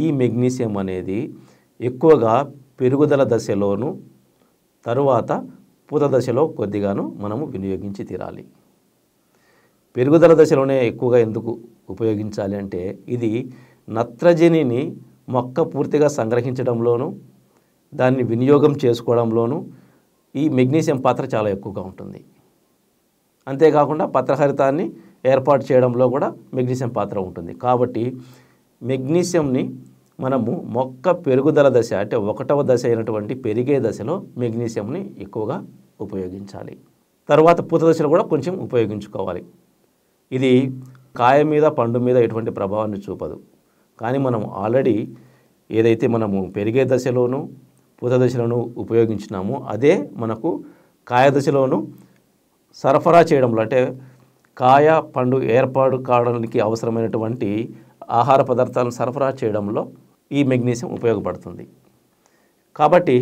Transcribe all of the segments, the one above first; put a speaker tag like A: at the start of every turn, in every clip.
A: ఈ మెగ్నీషియం అనేది ఎక్కువగా పెరుగుదల దశలోను తరువాత పూత దశలో కొద్దిగాను మనము వినియోగించి తీరాలి. పెరుగుదల దశలోనే ఎక్కువగా ఎందుకు ఉపయోగించాలి అంటే ఇది నత్రజనిని మొక్క పూర్తిగా సంగ్రహించడంలోనూ దాన్ని వినియోగం చేసుకోవడంలోనూ ఈ మెగ్నీషియం పాత్ర చాలా ఎక్కువగా ఉంటుంది. అంతేకాకుండా పత్రహరితాన్ని ఏర్పాటు చేయడంలో కూడా మెగ్నీషియం పాత్ర ఉంటుంది. కాబట్టి మెగ్నీషియంని మనము మొక్క పెరుగుదల దశ అంటే 1వ దశ అయినటువంటి పెరిగే దశలో మెగ్నీషియంని ఎక్కువగా ఉపయోగించాలి. తర్వాత పూత దశలో కూడా కొంచెం ఉపయోగించుకోవాలి. ఇది కాయ మీద పండు మీద ఎటువంటి ప్రభావాన్ని చూపదు. కానీ మనం ఆల్రెడీ ఏదైతే మనము పెరిగే దశలోనూ పూత దశలోనూ ఉపయోగించినామో అదే మనకు కాయ దశలోనూ సరఫరా చేయడంలో అంటే కాయ పండు ఏర్పాటు కావడానికి అవసరమైనటువంటి ఆహార పదార్థాలను సరఫరా చేయడంలో ఈ మెగ్నీషియం ఉపయోగపడుతుంది. కాబట్టి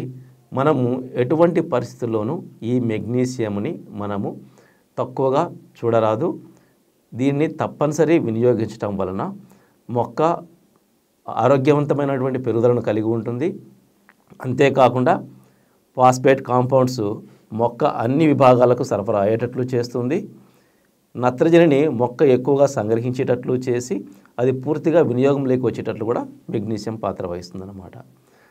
A: మనము ఎటువంటి పరిస్థితుల్లోనూ ఈ మెగ్నీషియంని మనము తక్కువగా చూడరాదు. దీన్ని తప్పనిసరి వినియోగించడం వలన మొక్క ఆరోగ్యవంతమైనటువంటి పెరుగుదలను కలిగి ఉంటుంది. అంతేకాకుండా ఫాస్ఫేట్ కాంపౌండ్స్ మొక్క అన్ని విభాగాలకు సరఫరా అయ్యేటట్లు చేస్తుంది. నత్రజనిని మొక్క ఎక్కువగా సంగ్రహించేటట్లు చేసి అది పూర్తిగా వినియోగంలోకి వచ్చేటట్లు కూడా మెగ్నీషియం పాత్ర వహిస్తుందన్నమాట.